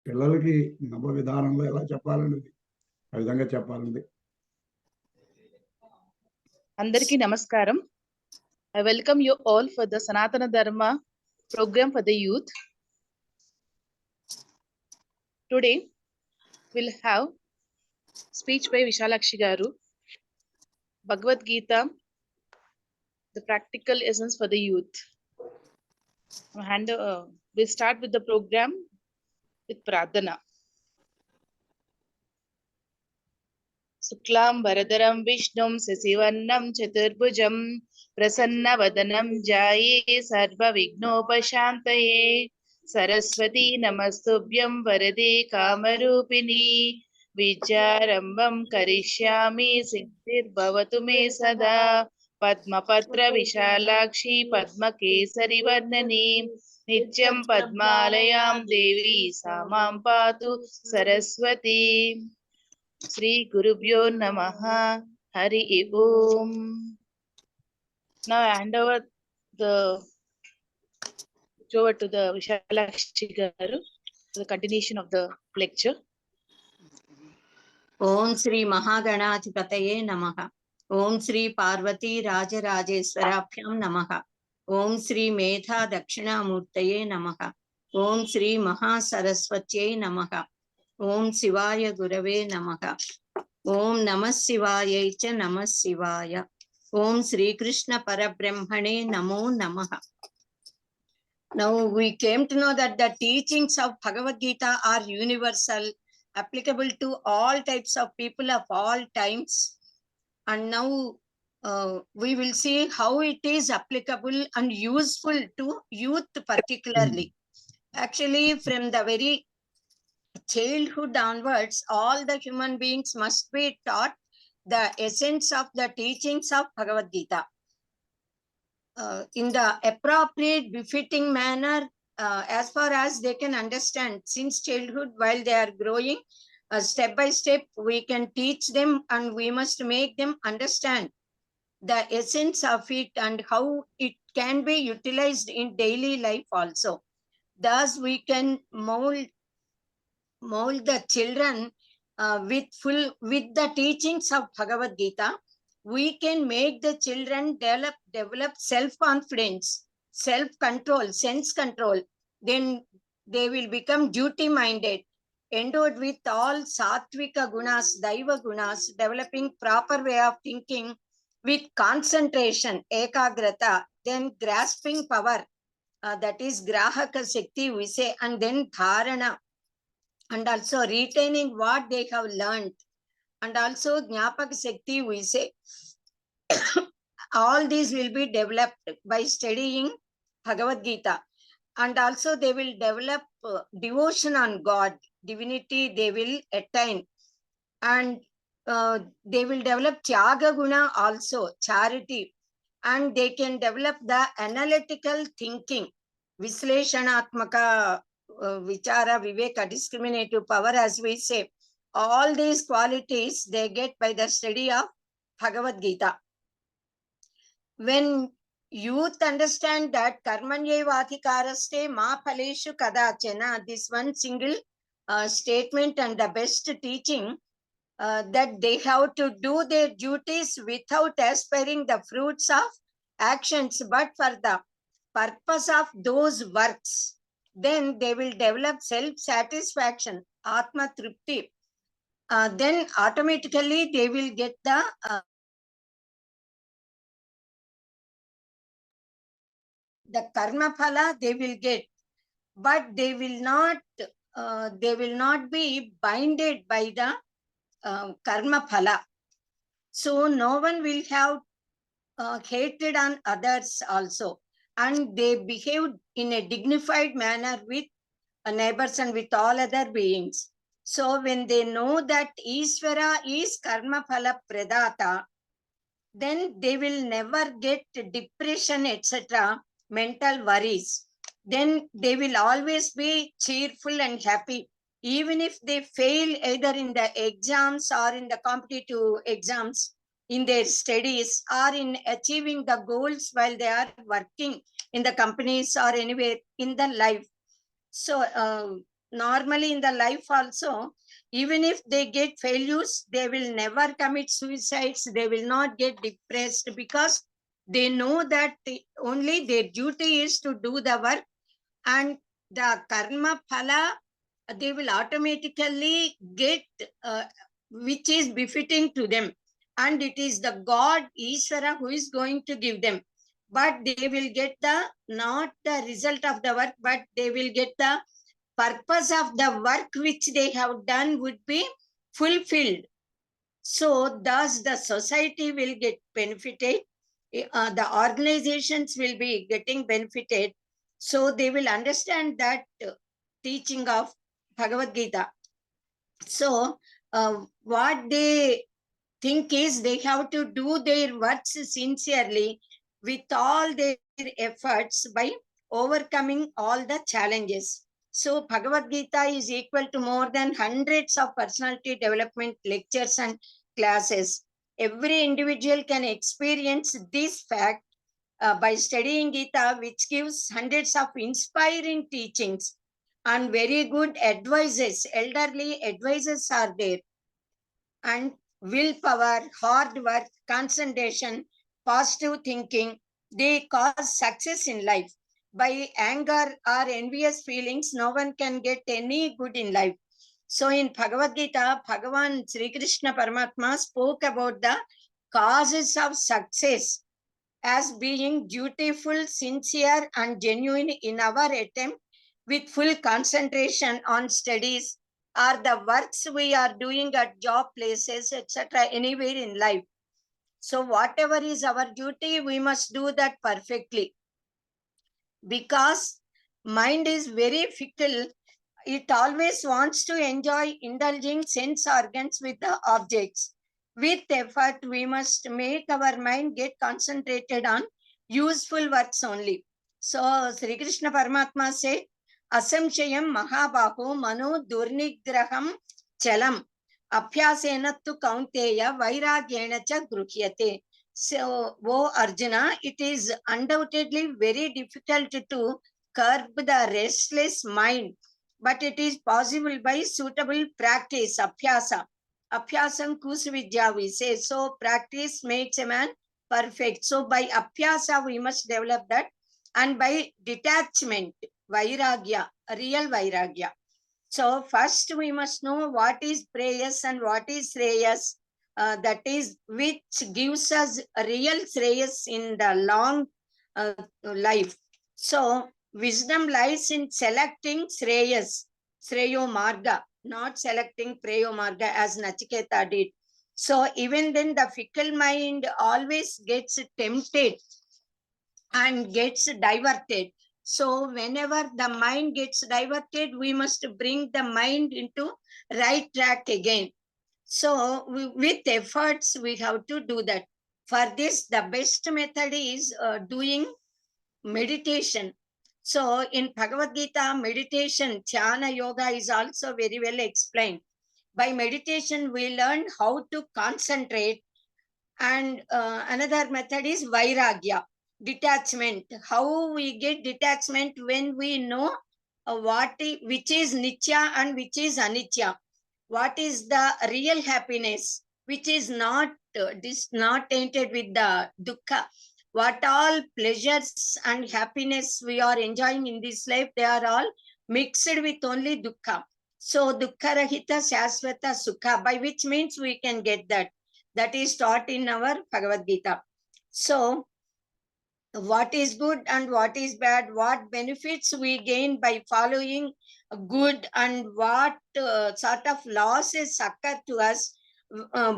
పిల్లలకి నవ విధానంలో ఎలా చెప్పాలనేది ఆ విధంగా చెప్పాలండి. Andariki Namaskaram. I welcome you all for the Sanatana Dharma program for the youth. Today we'll have speech by Visalakshi garu, Bhagawadgita, the practical essence for the youth. We'll start with the program with Pradhana. Suklam Bharadaram Vishnum Sasivannam Chaturbhujam Prasanna Vadanam Jaye Sarva Vignopashantaye Saraswati Namastubhyam Varade Kamarupini Vidyarambam Karishyami Siddhir Bhavatu Me Sada Padmapatra Visalakshi Padma Kesari Varnani Nityam Padmalayam Devi Samam Patu Saraswati. Sri Gurubhyo Namaha Hari Om. Now I hand over to the Visalakshi garu for the continuation of the lecture. Om Sri Mahaganadhipataye Namaha. Om Sri Parvati Rajarajeshwarabhyam Namaha. Om Sri Medha Dakshinamurtaye Namaha. Om Sri Mahasaraswatye Namaha. Om Shivaya Gurave Namaha. Om Namah Shivaya Cha Namah Shivaya. Om Sri Krishna Parabrahmane Namo Namaha. Now we came to know that the teachings of Bhagavad Gita are universal, applicable to all types of people of all times. And now we will see how it is applicable and useful to youth particularly. Actually, from the very childhood onwards, all the human beings must be taught the essence of the teachings of Bhagavad Gita in the appropriate, befitting manner, as far as they can understand. Since childhood, while they are growing, step by step, we can teach them and we must make them understand the essence of it and how it can be utilized in daily life also. Thus, we can mold the children with the teachings of Bhagavad Gita. We can make the children develop self-confidence, self-control, sense control. Then they will become duty-minded, endowed with all sattvika gunas, daiva gunas, developing proper way of thinking with concentration, ekagrata, then grasping power, that is grahaka shakti we say, and then dharana, and also retaining what they have learned, and also Jnapaka Shakti we say. All these will be developed by studying Bhagavad Gita. And also they will develop devotion on God, divinity they will attain. And they will develop Tyaga Guna also, charity. And they can develop the analytical thinking, Visleshanatmaka Vichara, Viveka, discriminative power as we say. All these qualities they get by the study of Bhagavad Gita. When youth understand that karmanyevadhikaraste ma phaleshu kadachana, this one single statement and the best teaching, that they have to do their duties without aspiring the fruits of actions, but for the purpose of those works, then they will develop self-satisfaction, Atma Tripti. Then automatically they will get the karma phala they will get, but they will not be binded by the karma phala. So no one will have hatred on others also, and they behave in a dignified manner with neighbors and with all other beings. So when they know that Ishvara is karma phala pradata, then they will never get depression, etc., mental worries. Then they will always be cheerful and happy, even if they fail either in the exams or in the competitive exams, in their studies, or in achieving the goals while they are working in the companies or anywhere in the life. So normally in the life also, even if they get failures, they will never commit suicides, they will not get depressed, because they know that only their duty is to do the work, and the karma phala, they will automatically get which is befitting to them. And it is the God, Ishvara, who is going to give them. But they will get not the result of the work, but they will get the purpose of the work which they have done would be fulfilled. So thus the society will get benefited, the organizations will be getting benefited. So they will understand that teaching of Bhagavad Gita. So what they think is they have to do their works sincerely with all their efforts by overcoming all the challenges. So Bhagavad Gita is equal to more than hundreds of personality development lectures and classes. Every individual can experience this fact by studying Gita, which gives hundreds of inspiring teachings and very good advices. Elderly advices are there. And willpower, hard work, concentration, positive thinking, they cause success in life. By anger or envious feelings, no one can get any good in life. So in Bhagavad Gita, Bhagavan Sri Krishna Paramatma spoke about the causes of success as being dutiful, sincere, and genuine in our attempt with full concentration on studies or the works we are doing at job places, etc., anywhere in life. So whatever is our duty, we must do that perfectly. Because mind is very fickle, it always wants to enjoy indulging sense organs with the objects. With effort, we must make our mind get concentrated on useful works only. So Sri Krishna Paramatma said, Asamshayam Mahabaho Mano Durnigraham Chalam Abhyasena tu Kaunteya Vairagyena cha Gruhyate. So, O Arjuna, it is undoubtedly very difficult to curb the restless mind, but it is possible by suitable practice, abhyasa. Abhyasam kusavidya, we say. So practice makes a man perfect. So by abhyasa, we must develop that. And by detachment, vairagya, real vairagya. So first we must know what is prayas and what is shreyas. That is which gives us a real shreyas in the long life. So wisdom lies in selecting shreyas, shreyo marga, not selecting preyo marga as Nachiketa did. So even then the fickle mind always gets tempted and gets diverted. So whenever the mind gets diverted, we must bring the mind into right track again. So with efforts, we have to do that. For this, the best method is doing meditation. So in Bhagavad Gita, meditation, Dhyana Yoga is also very well explained. By meditation, we learn how to concentrate. And another method is Vairagya, detachment. How we get detachment? When we know which is Nitya and which is Anitya. What is the real happiness, which is not tainted with the dukkha. What all pleasures and happiness we are enjoying in this life, they are all mixed with only dukkha. So dukkha rahita shasvata sukha, by which means we can get that. That is taught in our Bhagavad Gita. So what is good and what is bad, what benefits we gain by following good, and what sort of losses occur to us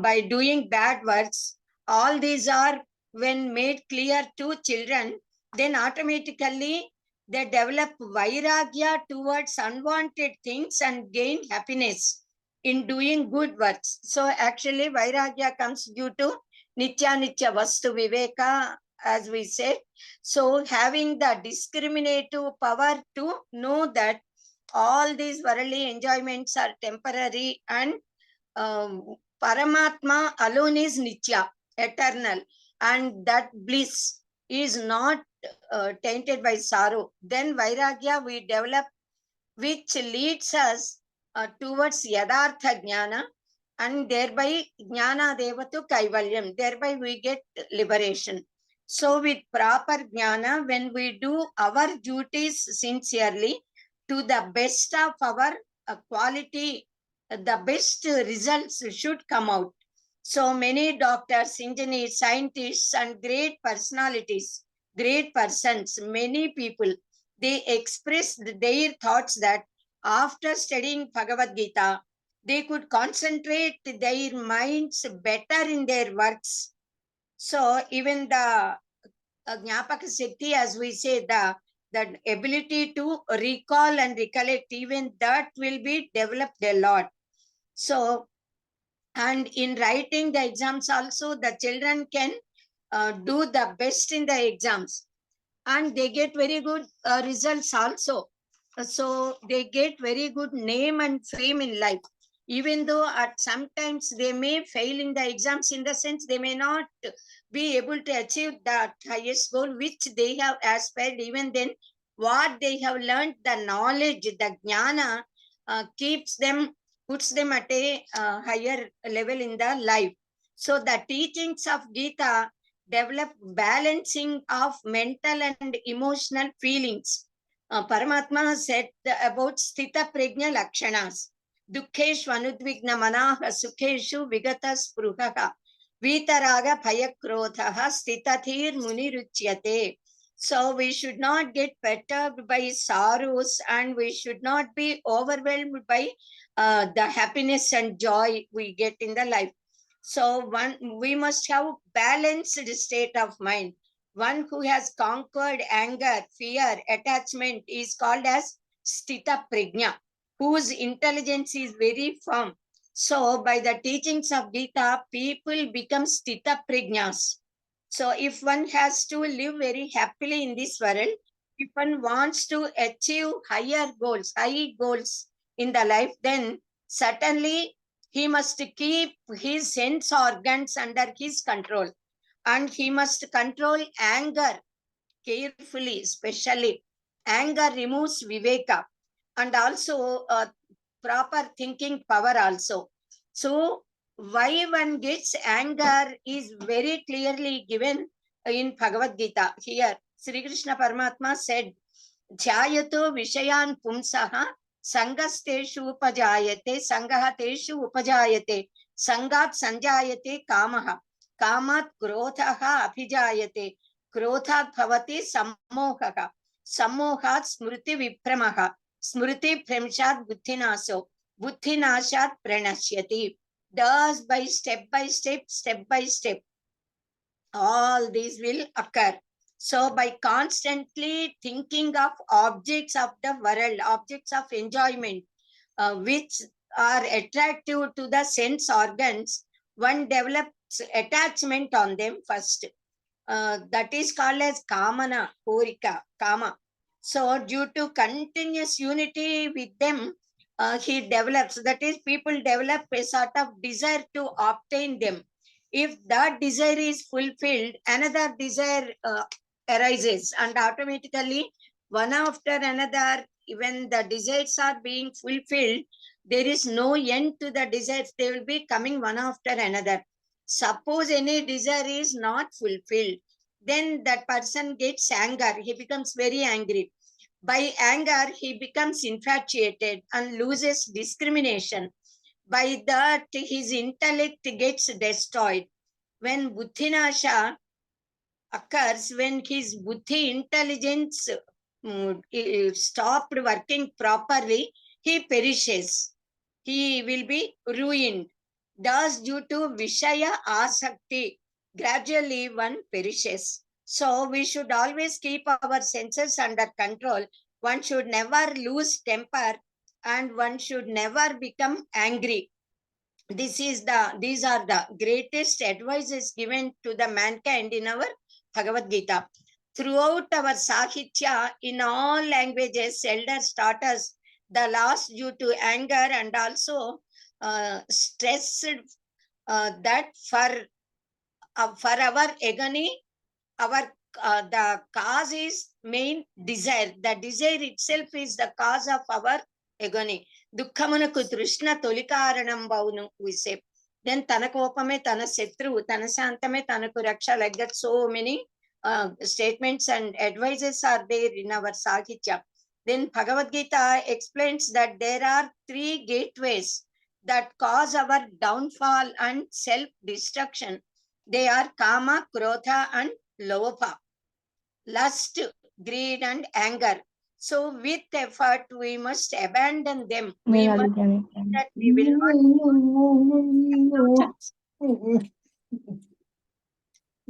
by doing bad works. All these are, when made clear to children, then automatically they develop vairagya towards unwanted things and gain happiness in doing good works. So actually vairagya comes due to nitya nitya vastu viveka, as we said. So having the discriminative power to know that all these worldly enjoyments are temporary, and Paramatma alone is Nitya, eternal, and that bliss is not tainted by sorrow. Then Vairagya we develop which leads us towards Yadartha Jnana, and thereby Jnana Devatu Kaivalyam, thereby we get liberation. So with proper Jnana, when we do our duties sincerely to the best of our quality, the best results should come out. So many doctors, engineers, scientists, and great personalities, great persons, many people, they expressed their thoughts that after studying Bhagavad Gita, they could concentrate their minds better in their works. So even the Jnapaka Siddhi, as we say, the ability to recall and recollect, even that will be developed a lot. So, and in writing the exams also, the children can do the best in the exams, and they get very good results also. So they get very good name and fame in life, even though at sometimes they may fail in the exams, in the sense they may not be able to achieve that highest goal which they have aspired. Even then, what they have learned, the knowledge, the jnana, keeps them, puts them at a higher level in the life. So the teachings of Gita develop balancing of mental and emotional feelings. Paramatma said about Sthita Prajna Lakshanas. Dukkeshu Anudvigna Manaha Sukheshu Vigata Spruhaha Vitaraga Bhayakrodhaha Sthitathir Muniruchyate. So we should not get perturbed by sorrows, and we should not be overwhelmed by the happiness and joy we get in the life. So we must have balanced state of mind. One who has conquered anger, fear, attachment is called as Sthita Prajna, whose intelligence is very firm. So by the teachings of Gita, people become Sthita Prajnas. So if one has to live very happily in this world, if one wants to achieve higher goals, high goals in the life, then certainly he must keep his sense organs under his control, and he must control anger carefully, especially. Anger removes viveka, and also proper thinking power also. So why one gets anger is very clearly given in Bhagavad Gita. Here Sri Krishna Paramatma said, Jhayato Vishayan Pumsaha Sangasteshu Upajayate Sangahateshu Upajayate Sangat Sanjayate Kamaha Kamat Krodhaha Abhijayate Krodhat Bhavati Sammohaha Sammohat Smriti Vipramaha Smriti Premshat Buddhinaso Buddhinashat Pranashyati. Thus by step, all these will occur. So by constantly thinking of objects of the world, objects of enjoyment, which are attractive to the sense organs, one develops attachment on them first. That is called as kamana, korika, kama. So due to continuous unity with them, he develops, that is, people develop a sort of desire to obtain them. If that desire is fulfilled, another desire arises, and automatically one after another, when the desires are being fulfilled, there is no end to the desires. They will be coming one after another. Suppose any desire is not fulfilled, then that person gets anger. He becomes very angry. By anger, he becomes infatuated and loses discrimination. By that, his intellect gets destroyed. When Buddhinasha occurs, when his Buddhi intelligence stopped working properly, he perishes. He will be ruined. Thus, due to Vishaya Asakti, gradually one perishes. So we should always keep our senses under control. One should never lose temper, and one should never become angry. These are the greatest advices given to the mankind in our Bhagavad Gita. Throughout our Sahitya, in all languages, elders taught us the loss due to anger, and also stressed that for our agony, our the cause is main desire. The desire itself is the cause of our agony. Dukhamanaku trishna tolikaranam bhavunu, we say. Then tanakopame tana setru, tanasantame tanaku raksha, like that. So many statements and advices are there in our Sahitya. Then Bhagawadgita explains that there are 3 gateways that cause our downfall and self-destruction. They are Kama, Krodha and Lobha. Lust, greed and anger. So with effort, we must abandon them. We must that we will not.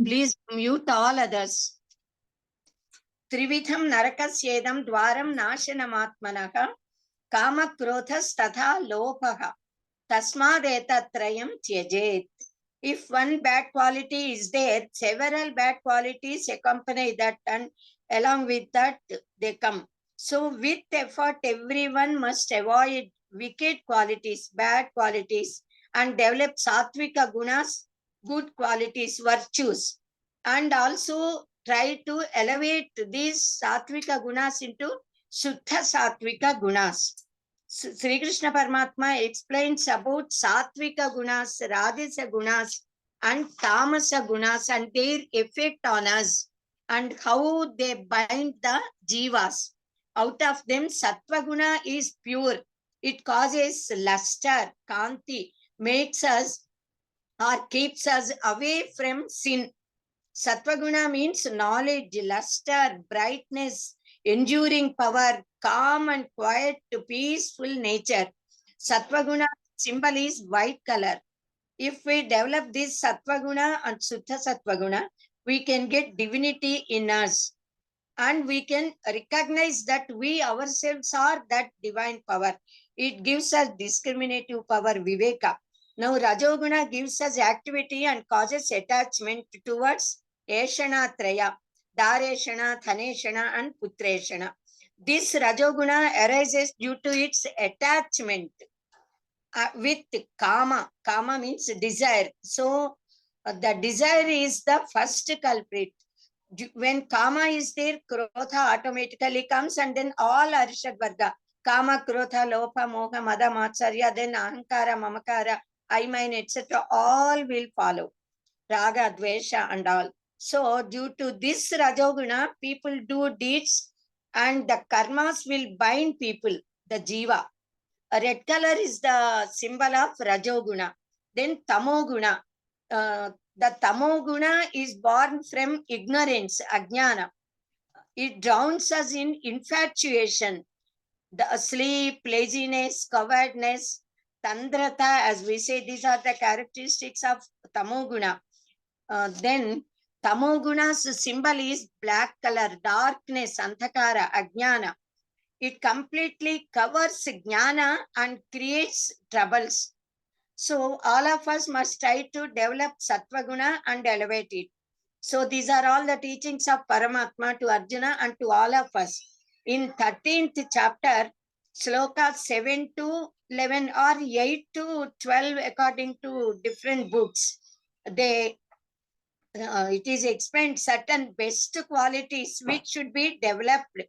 Please mute all others. Trivitham narakasyedam dwaram nashanamaatmanaha kama krodhas tatha lobhaha tasmad etatrayam tyajet. If one bad quality is there, several bad qualities accompany that, and along with that they come. So with effort, everyone must avoid wicked qualities, bad qualities, and develop sattvika gunas, good qualities, virtues, and also try to elevate these sattvika gunas into shuddha sattvika gunas. Sri Krishna Paramatma explains about sattvika gunas, rajasa gunas, and tamasa gunas and their effect on us and how they bind the jivas. Out of them, sattva guna is pure. It causes luster, kanti, makes us or keeps us away from sin. Sattva guna means knowledge, luster, brightness, enduring power, calm and quiet to peaceful nature. Sattva guna symbol is white color. If we develop this sattva guna and shuddha sattva guna, we can get divinity in us. And we can recognize that we ourselves are that divine power. It gives us discriminative power, viveka. Now Rajoguna gives us activity and causes attachment towards Eshana Traya, Dareshana, Thaneshana and Putreshana. This Rajoguna arises due to its attachment with Kama. Kama means desire. So the desire is the first culprit. When Kama is there, Krodha automatically comes, and then all Arishad Varga, Kama, Krodha, Lopa, Moha, Mada, Matsarya, then Ahankara, Mamakara, I mine, etc. all will follow. Raga, Dvesha and all. So due to this Rajoguna, people do deeds and the karmas will bind people, the Jiva. A red color is the symbol of Rajoguna. Then Tamoguna. The Tamoguna is born from ignorance, Ajnana. It drowns us in infatuation, the sleep, laziness, cowardness, Tandrata, as we say, these are the characteristics of Tamoguna. Then Tamoguna's symbol is black color, darkness, Anthakara, Ajnana. It completely covers Jnana and creates troubles. So all of us must try to develop Sattva Guna and elevate it. So these are all the teachings of Paramatma to Arjuna and to all of us. In 13th chapter, Sloka 7 to 11 or 8 to 12 according to different books, it is explained certain best qualities which should be developed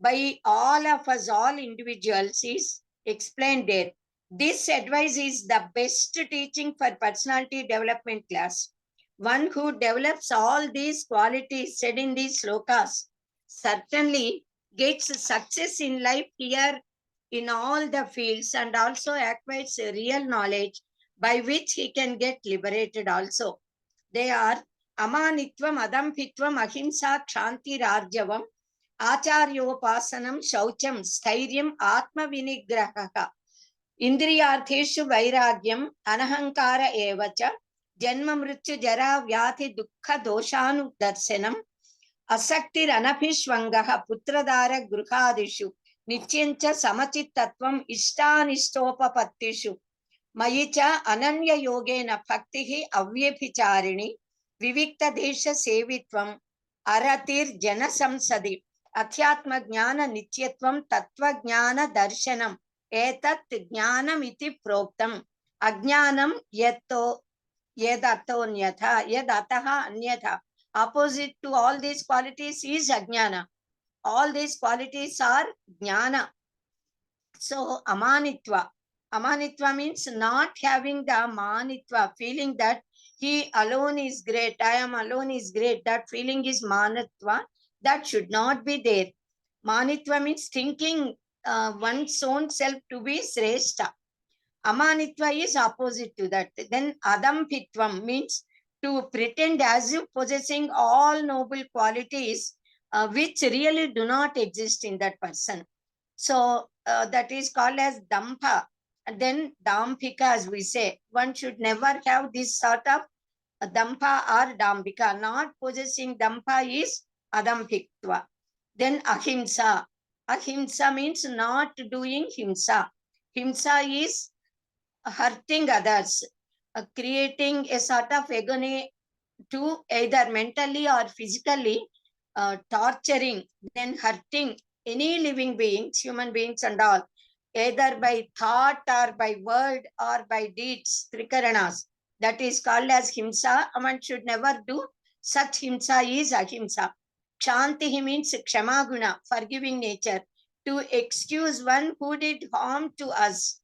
by all of us, all individuals is explained there. This advice is the best teaching for personality development class. One who develops all these qualities said in these slokas certainly gets success in life here in all the fields and also acquires real knowledge by which he can get liberated also. They are Amanitvam, Adampitvam, Ahimsa, Kshanti, Rarjavam, Acharyopasanam, Shaucham, Stairyam, Atma Vinigraha, Indriyartheshu Vairagyam, Anahankara Evacha, Janma Mrityu Jara Vyati Dukkha Doshanu Darsanam, Asaktir Anapishwangaha, Putradara Gruhadishu, Nityanta Samachitatvam, Ishtanishtopapatishu, Mayicha Ananya Yogena Bhaktihi Avyabhicharini, Vivikta Desha Sevitvam, Aratir Jana Samsadi, Athyatma Jnana Nityatvam, Tattva Jnana Darshanam, Etat Jnanam iti Proktam, Ajnanam Yeto Yedato Nyatha, Yedataha Anyatha, Opposite to all these qualities is ajnana. All these qualities are jnana. So amanitva. Amanitva means not having the manitva, feeling that he alone is great, I am alone is great. That feeling is manitva. That should not be there. Manitva means thinking one's own self to be sreshta. Amanitva is opposite to that. Then adampitvam means to pretend as if possessing all noble qualities which really do not exist in that person. So that is called as dampa. And then dampika, as we say, one should never have this sort of dampa or dampika. Not possessing dampa is adampitva. Then ahimsa. Ahimsa means not doing himsa. Himsa is hurting others, creating a sort of agony to either mentally or physically, torturing, then hurting any living beings, human beings and all, either by thought or by word or by deeds, trikaranas. That is called as himsa. One should never do such. Himsa is ahimsa. Kshanti means kshamaguna, forgiving nature. To excuse one who did harm to us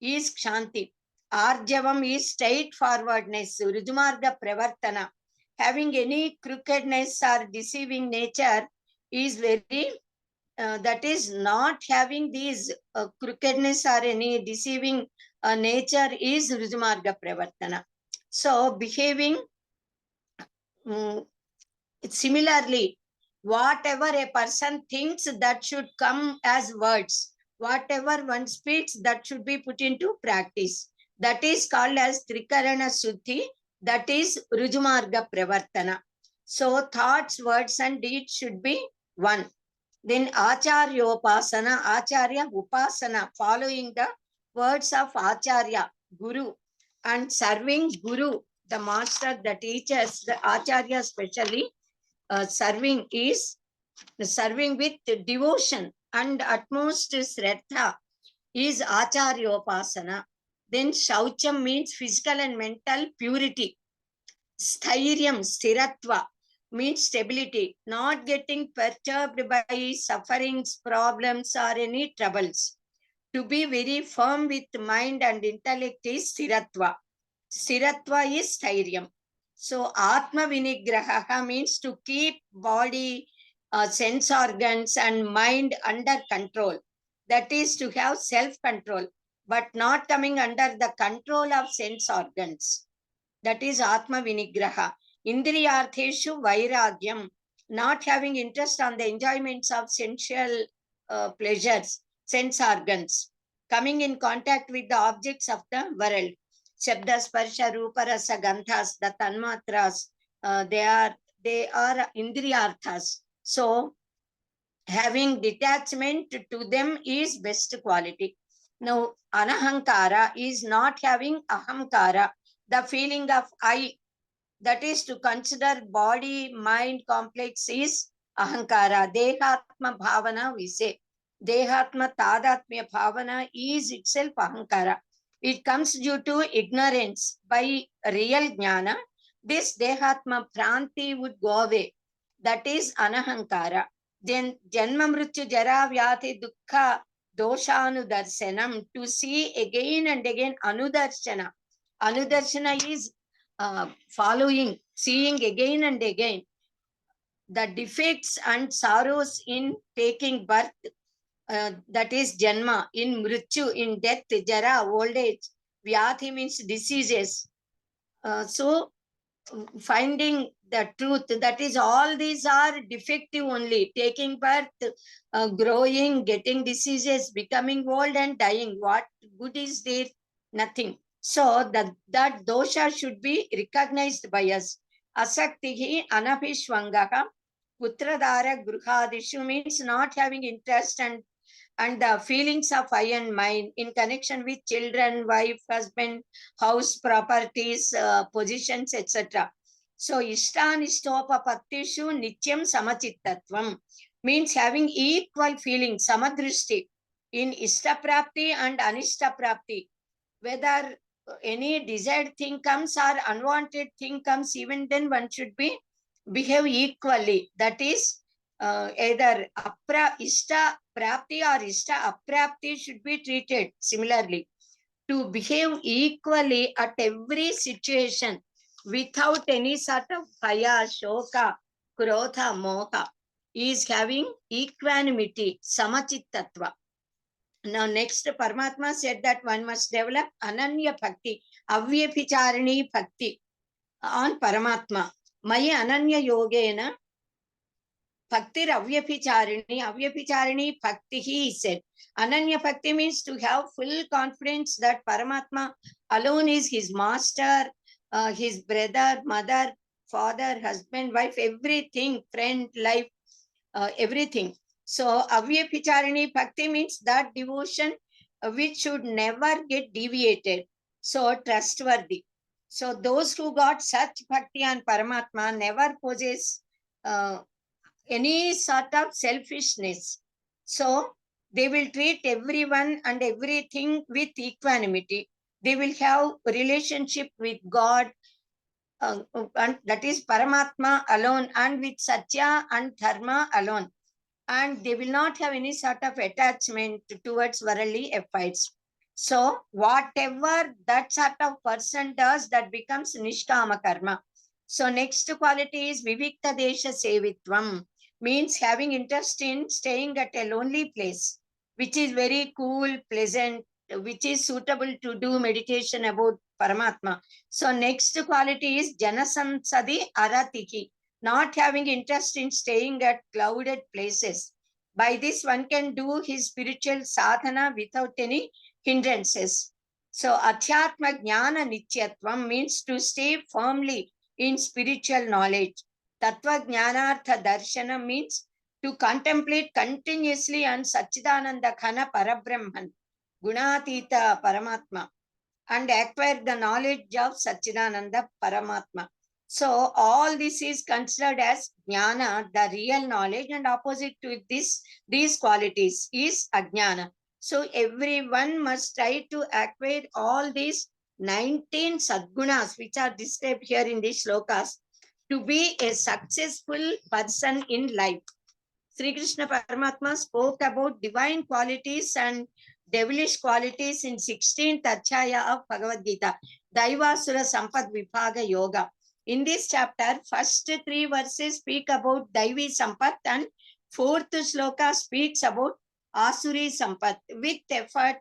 is kshanti. Arjavam is straightforwardness, rujumarga pravartana. Having any crookedness or deceiving nature is very, that is not having these crookedness or any deceiving nature is rujumarga pravartana. So behaving similarly, whatever a person thinks, that should come as words. Whatever one speaks, that should be put into practice. That is called as trikarana suddhi. That is rujumarga pravartana. So thoughts, words and deeds should be one. Then acharyopasana, acharya upasana, following the words of acharya, guru, and serving guru, the master, the teachers, the acharya especially. Serving is serving with devotion and utmost sraddha is acharyopasana. Then shaucham means physical and mental purity. Sthiryam, stiratva, means stability, not getting perturbed by sufferings, problems or any troubles. To be very firm with mind and intellect is stiratva. Stiratva is sthiryam. So Atma Vinigraha means to keep body, sense organs and mind under control. That is to have self-control, but not coming under the control of sense organs. That is Atma Vinigraha. Indriyartheshu Vairagyam, not having interest on the enjoyments of sensual pleasures, sense organs, coming in contact with the objects of the world. Shabda, Sparsha, Rupa, Rasa, Gandhas, the Tanmatras, they are Indriyarthas. So having detachment to them is best quality. Now, Anahankara is not having ahamkara, the feeling of I. That is to consider body, mind complex is ahankara. Dehatma bhavana, we say. Dehatma tadatmya bhavana is itself ahankara. It comes due to ignorance. By real jnana, this dehatma pranti would go away. That is anahankara. Then janma mrityu jara vyati dukkha doshanudarsanam, to see again and again anudarshana. Anudarshana is following, seeing again and again the defects and sorrows in taking birth, that is janma, in mrityu, in death, jara, old age, vyati means diseases. So finding the truth, that is all these are defective only. Taking birth, growing, getting diseases, becoming old and dying. What good is there? Nothing. So that dosha should be recognized by us. Asaktihi anapishwangaha putradara gruhadishu means not having interest and the feelings of I and mine in connection with children, wife, husband, house, properties, positions, etc. So ishtanishtopapatishu nityam samachittatvam means having equal feeling, samadrishti, in ishtaprapti and anishtaprapti. Whether any desired thing comes or unwanted thing comes, even then one should be behave equally. That is either ishta prapti or ishta aprapti should be treated similarly. To behave equally at every situation without any sort of bhaya, shoka, krodha, moha is having equanimity, samachittatva. Now next, Paramatma said that one must develop ananya bhakti, avyapicharani bhakti on Paramatma. Maya ananya yogena bhaktir avyapicharani bhakti, he said. Ananya bhakti means to have full confidence that Paramatma alone is his master, his brother, mother, father, husband, wife, everything, friend, life, everything. So avyapicharani bhakti means that devotion which should never get deviated. So trustworthy. So those who got such bhakti on Paramatma never possess any sort of selfishness. So they will treat everyone and everything with equanimity. They will have a relationship with God, and that is Paramatma alone, and with Satya and Dharma alone. And they will not have any sort of attachment towards worldly affairs. So whatever that sort of person does, that becomes nishkama karma. So next quality is vivikta desha sevitvam, means having interest in staying at a lonely place, which is very cool, pleasant, which is suitable to do meditation about Paramatma. So next quality is janasansadi aratiki, not having interest in staying at clouded places. By this, one can do his spiritual sadhana without any hindrances. So adhyatma jnana nityatvam means to stay firmly in spiritual knowledge. Tattva jnanartha darshana means to contemplate continuously on Satchidananda Ghana Parabrahman, Gunatita Paramatma, and acquire the knowledge of Satchidananda Paramatma. So all this is considered as jnana, the real knowledge, and opposite to these qualities is ajnana. So everyone must try to acquire all these 19 sadgunas which are described here in these slokas to be a successful person in life. Sri Krishna Paramatma spoke about divine qualities and devilish qualities in 16th Adhyaya of Bhagawadgita, Daivasura Sampad Vibhaga Yoga. In this chapter, first 3 verses speak about Daivi Sampat and 4th sloka speaks about Asuri Sampat. With effort,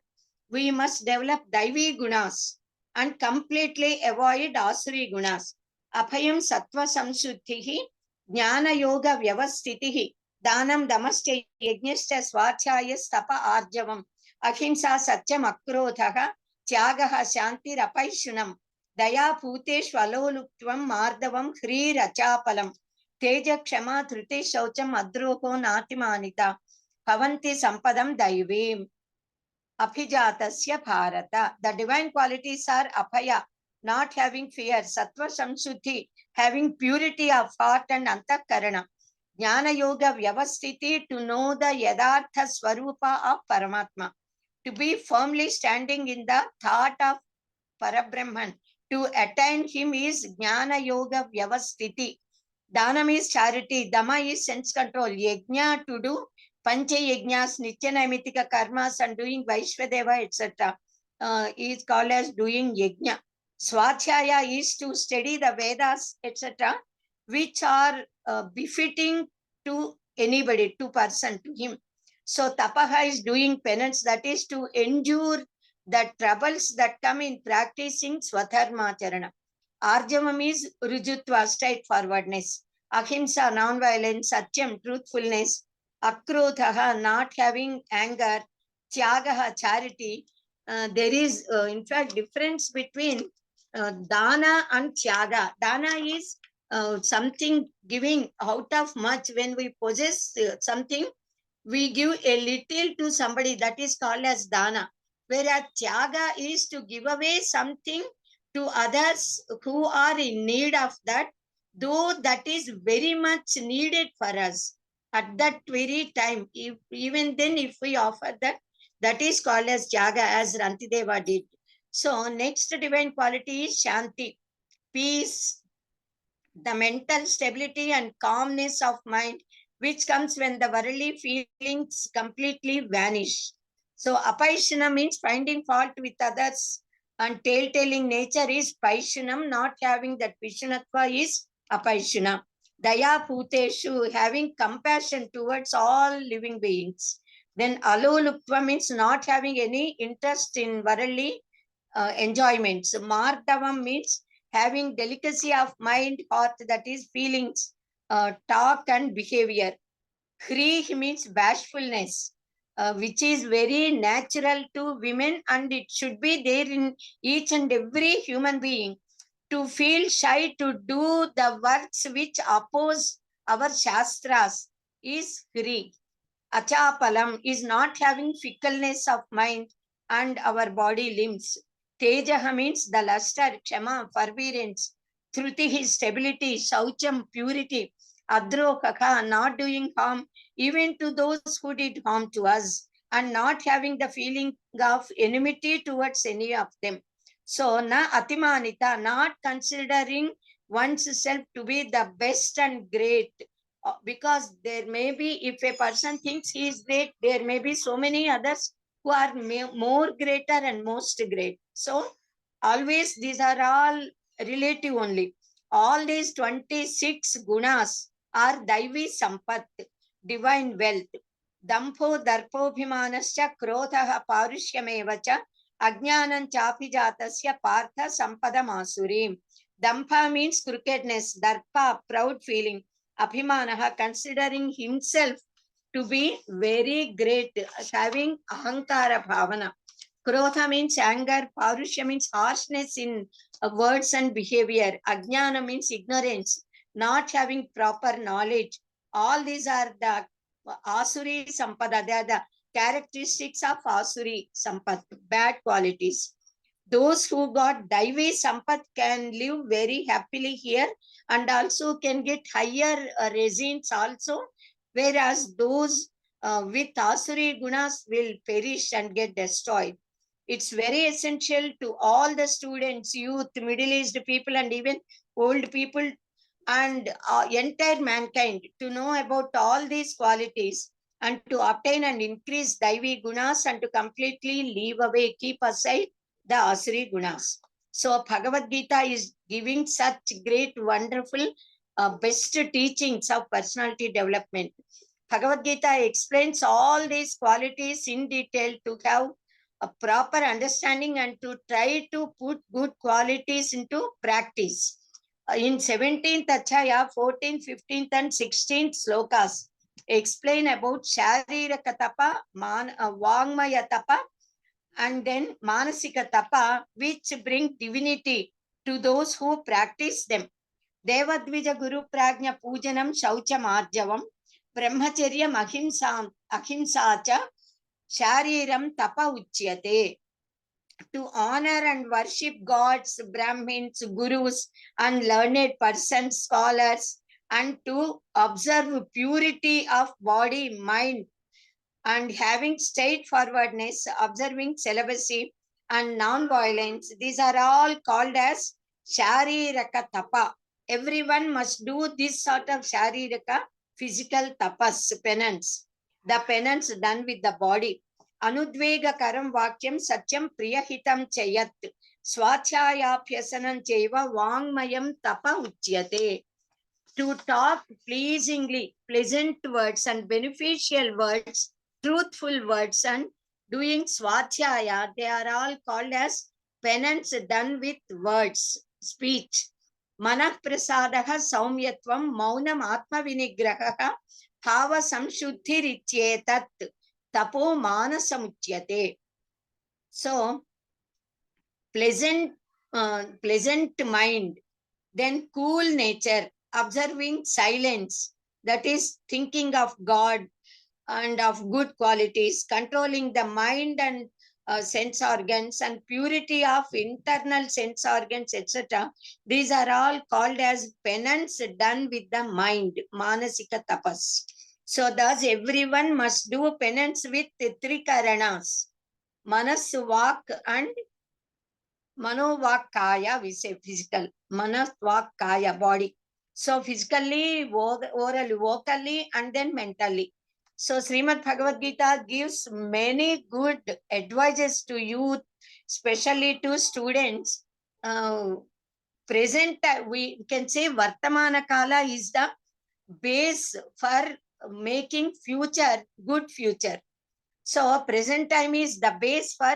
we must develop Daivi Gunas and completely avoid Asuri Gunas. Abhayam Sattva Samshuddhihi, Jnana Yoga Vyavastitihi, Danam Damasya Yajnashya Swachaya Stapa Arjavam, Ahimsa Satyam Akrodhaha, Tyagaha Shanti Rapaishunam, Daya Puteshvaloluptvam Mardavam Hri Rachapalam, Teja Kshama Trute Shaucham Adroho Natimanita, Pavanti Sampadam Daivim, Abhijatasya Bharata. The divine qualities are Abhaya, not having fear, Sattva Samshuddhi, having purity of heart and Antakarana, Jnana Yoga Vyavastiti, to know the Yadartha Swarupa of Paramatma, to be firmly standing in the thought of Parabrahman. To attain him is Jnana Yoga Vyavastiti. Dhanam is charity, Dhamma is sense control, Yajna to do Pancha Yajnas, Nityanamitika karmas and doing Vaishvadeva, etc. Is called as doing Yajna. Swachaya is to study the Vedas, etc., which are befitting to anybody, to person, to him. So tapaha is doing penance, that is to endure the troubles that come in practicing Swadharma Charana. Arjavam is Rujutva, straightforwardness. Ahimsa, non-violence. Satyam, truthfulness. Akrodhaha, not having anger. Tyagaha, charity. There is, in fact, difference between dana and tyaga. Dana is something giving out of much. When we possess something, we give a little to somebody, that is called as dana. Whereas tyaga is to give away something to others who are in need of that, though that is very much needed for us at that very time. Even then, if we offer that, that is called as tyaga, as Rantideva did. So next divine quality is Shanti, peace, the mental stability and calmness of mind, which comes when the worldly feelings completely vanish. So apaishana means finding fault with others, and tale-telling nature is paishanam. Not having that vishanatva is apaishana. Daya puteshu, having compassion towards all living beings. Then alolupva means not having any interest in worldly enjoyments. Mardavam means having delicacy of mind, heart, that is feelings, talk and behavior. Hrih means bashfulness, which is very natural to women, and it should be there in each and every human being. To feel shy to do the works which oppose our shastras is Hrih. Achapalam is not having fickleness of mind and our body limbs. Tejaha means the luster, Kshama, forbearance. Trutihi, stability. Saucham, purity. Adrokaka, not doing harm even to those who did harm to us, and not having the feeling of enmity towards any of them. So, na atimanita, not considering oneself to be the best and great, because there may be, if a person thinks he is great, there may be so many others who are more greater and most great. So always these are all relative only. All these 26 gunas are Daivi Sampat, divine wealth. Dampho Darpobhimanascha Krodha Parushyameva Ajnanam Chapi Jatasya Partha Sampada Masurim. Dampa means crookedness, Darpa, proud feeling, Abhimanaha, considering himself to be very great, having Ahankara Bhavana. Krodha means anger, Parushya means harshness in words and behavior, Ajnana means ignorance, not having proper knowledge. All these are the Asuri Sampada, they are the characteristics of Asuri Sampat, bad qualities. Those who got Daivi Sampat can live very happily here and also can get higher resins also, whereas those with Asuri Gunas will perish and get destroyed. It's very essential to all the students, youth, middle-aged people, and even old people, and entire mankind to know about all these qualities and to obtain and increase Daivi Gunas and to completely leave away, keep aside the Asuri Gunas. So Bhagawadgita is giving such great, wonderful, best teachings of personality development. Bhagawadgita explains all these qualities in detail to have a proper understanding and to try to put good qualities into practice. In 17th Achaya, 14th, 15th and 16th slokas explain about Shariraka Tapa, Vangmaya Tapa, and then Manasika Tapa, which bring divinity to those who practice them. Devadvija Guru Prajna Pujanam Shaucham Arjavam, Brahmacharyam Ahimsacha, Shariram Tapa Uchyate. To honor and worship gods, Brahmins, gurus, and learned persons, scholars, and to observe purity of body, mind, and having straightforwardness, observing celibacy and non-violence. These are all called as Shariraka Tapa. Everyone must do this sort of Shariraka physical tapas, penance. The penance done with the body. Anudvega karam vakyam satyam priyahitam chayat. Swachayapyasanam chaiva vangmayam tapa uchyate. To talk pleasingly, pleasant words and beneficial words, truthful words, and doing swachaya, they are all called as penance done with words, speech. Manah prasadaha saumyatvam maunam atma vinigraha bhava samshuddhiricyetat tapo manasamuchyate. So, pleasant mind, then cool nature, observing silence, that is thinking of God and of good qualities, controlling the mind and sense organs, and purity of internal sense organs, etc. These are all called as penance done with the mind, manasika tapas. So thus everyone must do penance with three karanas, manas, vak, and Manovak Kaya, we say physical. Manas, Vak, Kaya, body. So physically, orally, vocally, and then mentally. So Srimad Bhagavad Gita gives many good advices to youth, especially to students. Present, we can say Vartamana Kala is the base for making future, good future. So present time is the base for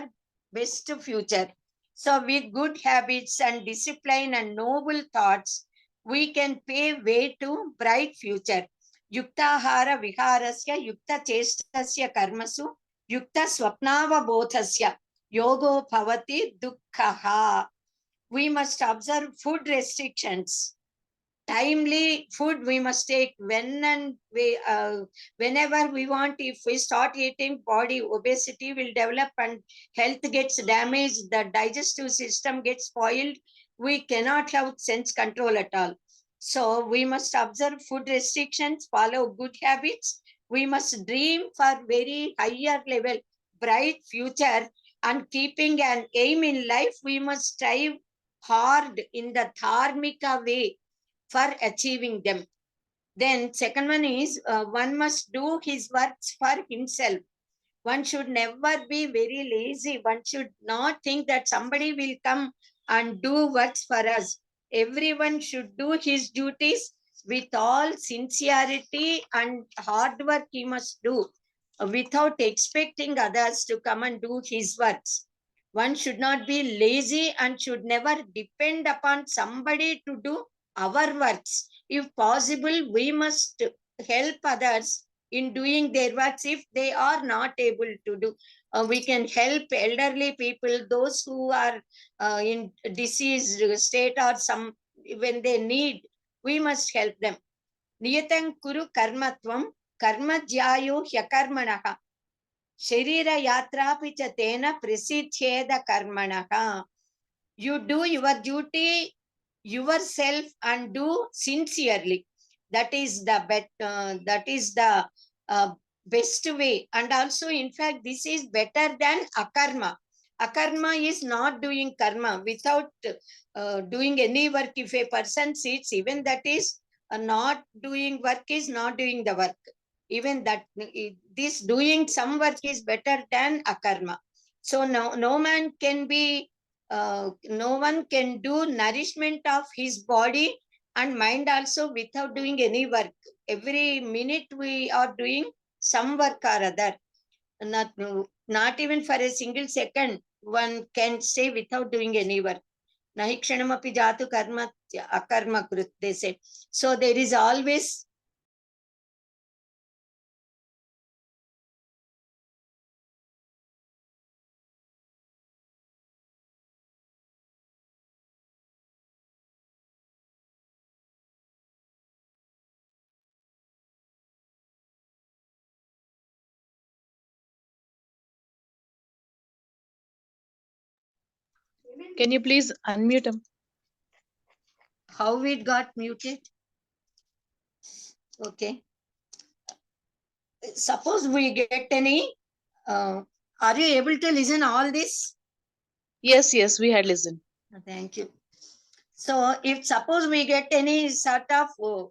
best future. So with good habits and discipline and noble thoughts, we can pave way to bright future. Yuktahara viharasya, yukta chestasya karmasu, yukta swapnava bodhasya, yogo bhavati dukkhaha. We must observe food restrictions. Timely food we must take whenever we want. If we start eating, body obesity will develop and health gets damaged, the digestive system gets spoiled. We cannot have sense control at all. So we must observe food restrictions, follow good habits. We must dream for very higher level, bright future, and keeping an aim in life, we must strive hard in the dharmika way for achieving them. Then second one is one must do his works for himself. One should never be very lazy. One should not think that somebody will come and do works for us. Everyone should do his duties with all sincerity and hard work he must do without expecting others to come and do his works. One should not be lazy and should never depend upon somebody to do our works. If possible, we must help others in doing their works if they are not able to do. We can help elderly people, those who are in diseased state or some when they need, we must help them. Niyatang kuru karmatvam karma jyayo hyakarmanaha sharira yatrapi cha tena prasidhyeda karmanaha. You do your duty yourself and do sincerely. That is the best way. And also, in fact, this is better than akarma. Akarma is not doing karma without doing any work. If a person sits, even that is not doing work is not doing the work. Even that this doing some work is better than akarma. So no man can be no one can do nourishment of his body and mind also without doing any work. Every minute we are doing some work or other. Not even for a single second one can stay without doing any work. Nahi kshanamapi jatu karma akarma krut, they say. So there is always Can you please unmute him? how it got muted. Okay. Suppose we get any, are you able to listen all this? Yes, yes, we had listened. Thank you. So if suppose we get any sort of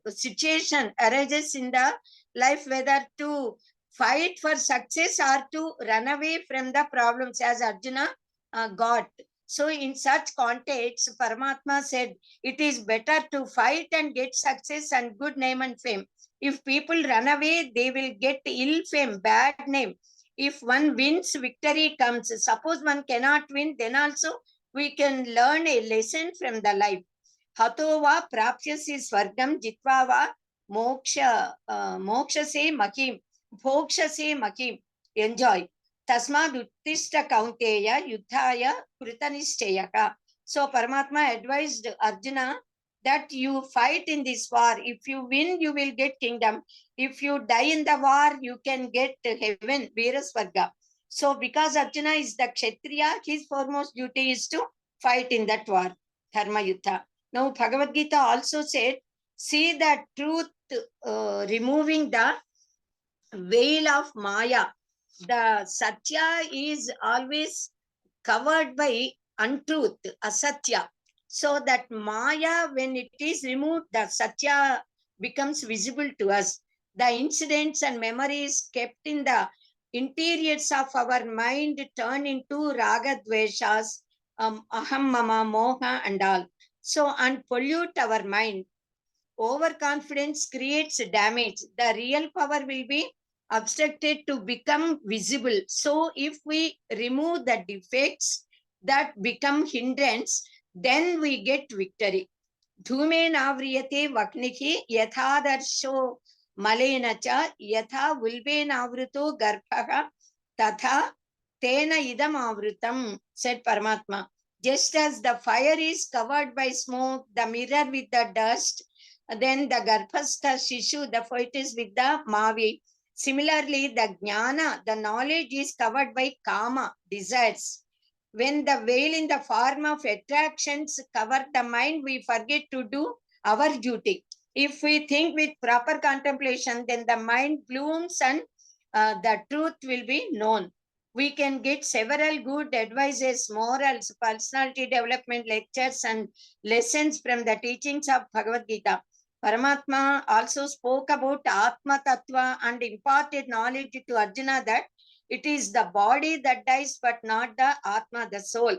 situation arises in the life, whether to fight for success or to run away from the problems, as Arjuna got. So in such context, Paramatma said, it is better to fight and get success and good name and fame. If people run away, they will get ill fame, bad name. If one wins, victory comes. Suppose one cannot win, then also we can learn a lesson from the life. Hato va prapyasi swargam jitva va moksha se mahim, bhoksha se mahim. Enjoy. Tasmad uttishta kaunteya yuddhaya kritanisteyaka. So Paramatma advised Arjuna that you fight in this war. If you win, you will get kingdom. If you die in the war, you can get heaven, Virasvarga. So because Arjuna is the Kshatriya, his foremost duty is to fight in that war, Dharma Yuddha. Now Bhagavad Gita also said, see the truth removing the veil of Maya. The Satya is always covered by untruth, asatya. So that Maya, when it is removed, the Satya becomes visible to us. The incidents and memories kept in the interiors of our mind turn into Raga Dveshas, Aham Mama, Moha and all. So, and pollute our mind. Overconfidence creates damage. The real power will be obstructed to become visible. So if we remove the defects that become hindrance, then we get victory. Dhume navriyate vaknihi yathadarsho malena cha yatha vulve navruto garbhaha tatha tena idam avrutam, said Paramatma. Just as the fire is covered by smoke, the mirror with the dust, then the Garbhastha Shishu, the fetus with the Mavi. Similarly, the Jnana, the knowledge is covered by Kama, desires. When the veil in the form of attractions cover the mind, we forget to do our duty. If we think with proper contemplation, then the mind blooms and the truth will be known. We can get several good advices, morals, personality development lectures and lessons from the teachings of Bhagavad Gita. Paramatma also spoke about Atma Tattva and imparted knowledge to Arjuna that it is the body that dies, but not the Atma, the soul.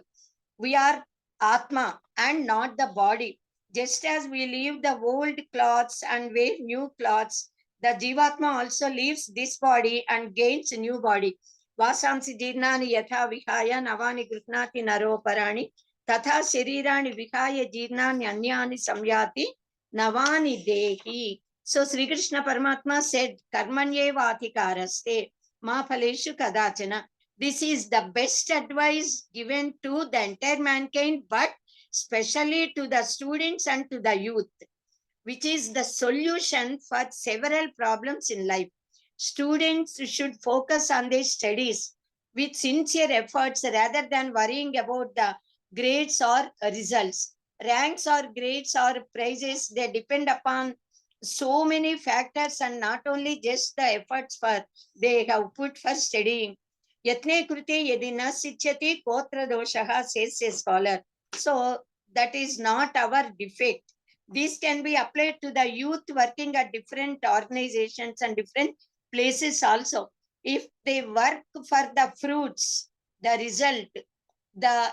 We are Atma and not the body. Just as we leave the old clothes and wear new clothes, the Jivatma also leaves this body and gains a new body. Vasamsi jirnani yatha vihaya navani grutnati naro parani tatha sharirani vihaya jirnani anyani samyati navani dehi. So Sri Krishna Paramatma said, Karmanyeva adhikaraste ma phaleshu kadachana. This is the best advice given to the entire mankind, but especially to the students and to the youth, which is the solution for several problems in life. Students should focus on their studies with sincere efforts rather than worrying about the grades or results. Ranks or grades or prizes, they depend upon so many factors and not only just the efforts they have put for studying. Yatne krute yadi na sichyati kotra doshaha, says a scholar. So that is not our defect. This can be applied to the youth working at different organizations and different places also. If they work for the fruits, the result,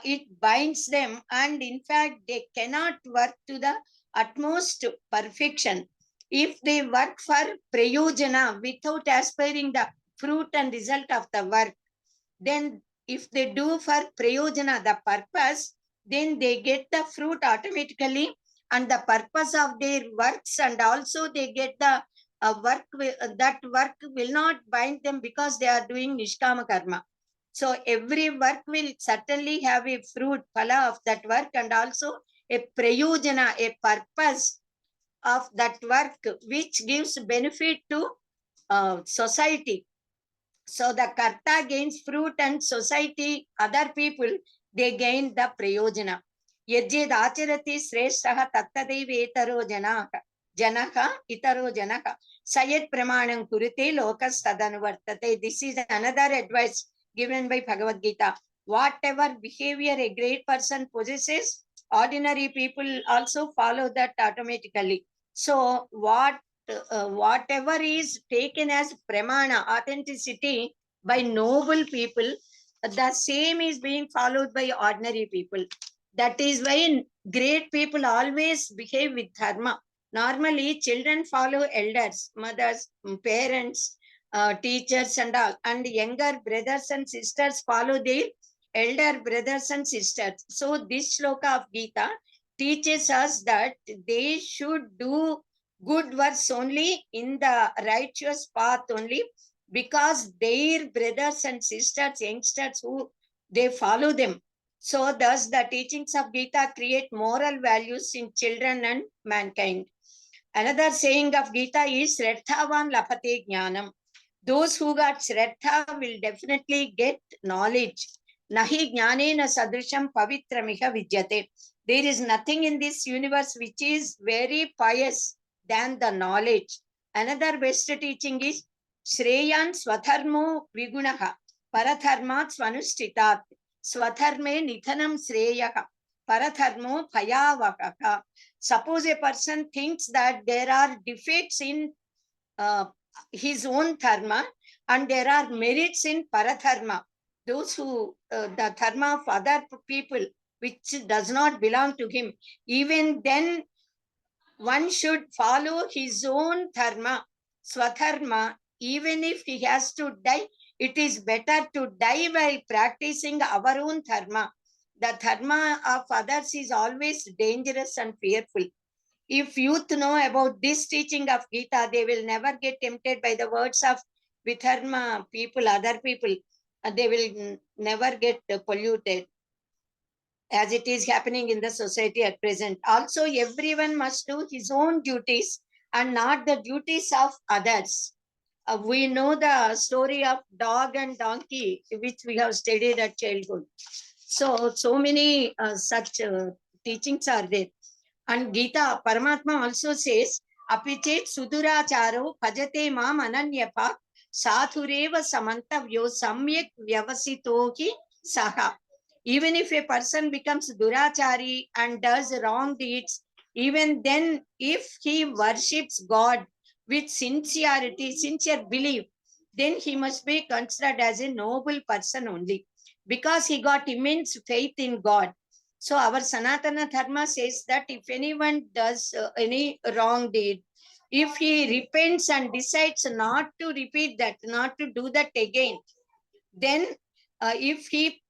it binds them, and in fact they cannot work to the utmost perfection. If they work for prayojana without aspiring the fruit and result of the work, then if they do for prayojana, the purpose, then they get the fruit automatically and the purpose of their works, and also they get the work, that work will not bind them because they are doing nishkama karma. So every work will certainly have a fruit, phala of that work, and also a prayojana, a purpose of that work which gives benefit to society. So the karta gains fruit and society, other people, they gain the prayojana. Yajjed acharati shresthaha tattadaiva etaro janaha itaro janaha sayat pramanam kurite lokas tadanuvartate. This is another advice given by Bhagavad Gita. Whatever behavior a great person possesses, ordinary people also follow that automatically. So whatever is taken as pramana, authenticity, by noble people, the same is being followed by ordinary people. That is why great people always behave with dharma. Normally, children follow elders, mothers, parents, teachers and all, and younger brothers and sisters follow their elder brothers and sisters. So this shloka of Gita teaches us that they should do good works only in the righteous path only, because their brothers and sisters, youngsters, who they follow them. So thus the teachings of Gita create moral values in children and mankind. Another saying of Gita is Shraddhavan Lapate Jnanam. Those who got Shraddha will definitely get knowledge. Nahi Jnanena Sadrisham Pavitramiha Vidyate. There is nothing in this universe which is very pious than the knowledge. Another best teaching is Shreyan Swadharmo Vigunaha Paradharmat Swanushtitat Swadharme Nithanam Shreyaha. paratharmo bhayavakaka. Suppose a person thinks that there are defects in his own dharma and there are merits in paratharma, those who the dharma of other people which does not belong to him, even then one should follow his own dharma, swadharma. Even if he has to die, it is better to die while practicing our own dharma. The dharma of others is always dangerous and fearful. If youth know about this teaching of Gita, they will never get tempted by the words of Vidharma people, other people. They will never get polluted, as it is happening in the society at present. Also, everyone must do his own duties and not the duties of others. We know the story of dog and donkey, which we have studied at childhood. So many such teachings are there. And Gita, Paramatma also says, Apichet Suduracharo Pajate Mam Ananyapa Sathureva Samantavyo Samyak Vyavasitoki Saha. Even if a person becomes Durachari and does wrong deeds, even then, if he worships God with sincerity, sincere belief, then he must be considered as a noble person only, because he got immense faith in God. So our Sanatana Dharma says that if anyone does any wrong deed, if he repents and decides not to repeat that, not to do that again, then if he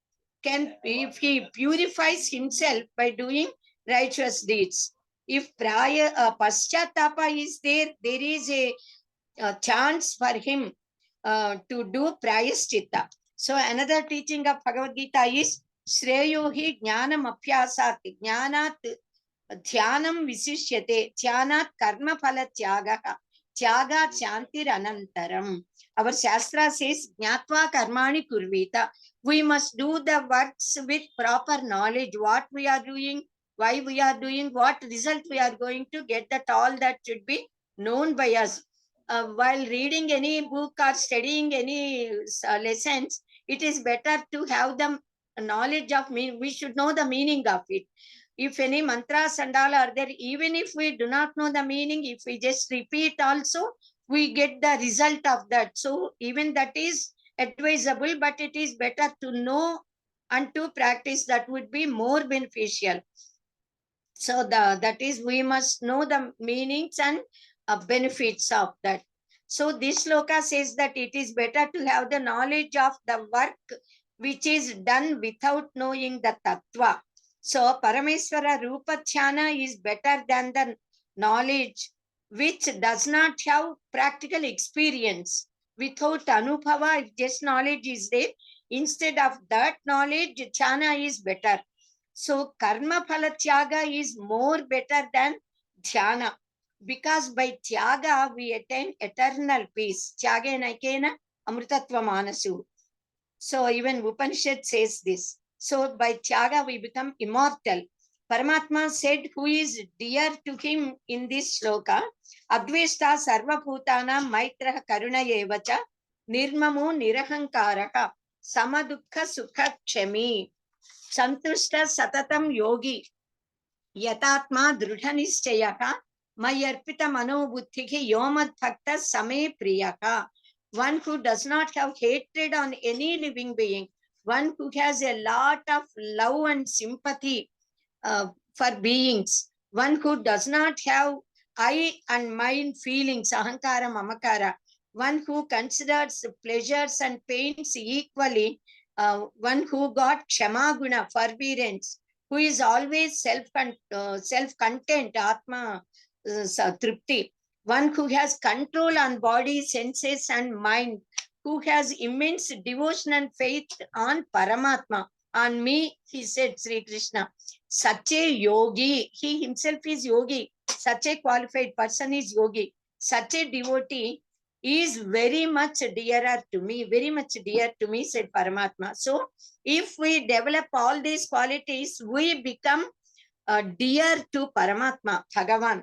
purifies himself by doing righteous deeds, if prior paschatapa is there, there is a chance for him to do prayaschitta. So another teaching of Bhagavad Gita is Shreyo hi jnanam apyasat, jnanat dhyanam visishyate, dhyanat karma phala tyagaha, tyaga shantir anantaram. Our Shastra says, Jnatva karmani kurvita. We must do the works with proper knowledge, what we are doing, why we are doing, what result we are going to get, that all that should be known by us. While reading any book or studying any lessons, it is better to have the knowledge of meaning. We should know the meaning of it. If any mantras and all are there, even if we do not know the meaning, if we just repeat also, we get the result of that. So even that is advisable, but it is better to know and to practice. That would be more beneficial. So that is, we must know the meanings and benefits of that. So this sloka says that it is better to have the knowledge of the work which is done without knowing the tattva. So Parameswara Rupa Dhyana is better than the knowledge which does not have practical experience. Without anubhava, if just knowledge is there, instead of that knowledge, dhyana is better. So karma phala tyaga is more better than dhyana, because by tyaga we attain eternal peace. Tyagena kena amritatva manasu. So even Upanishad says this. So by tyaga we become immortal. Paramatma said, who is dear to him in this sloka, Adveshta sarva bhutana maitra karuna evacha nirmamo nirahankaraka samadukha sukha kshami santushta satatam yogi yatatma drudhanishchayaka mayarpita manobuddhiki yomad bhakta same priyaka. One who does not have hatred on any living being, one who has a lot of love and sympathy for beings, one who does not have I and mine feelings, ahankara, mamakara, one who considers pleasures and pains equally, one who got kshama guna, forbearance, who is always self-content, atma tripti, one who has control on body, senses and mind, who has immense devotion and faith on Paramatma, on me, he said, Sri Krishna. Such a yogi, he himself is yogi. Such a qualified person is yogi. Such a devotee is very much dearer to me, very much dear to me, said Paramatma. So if we develop all these qualities, we become dear to Paramatma, Bhagavan.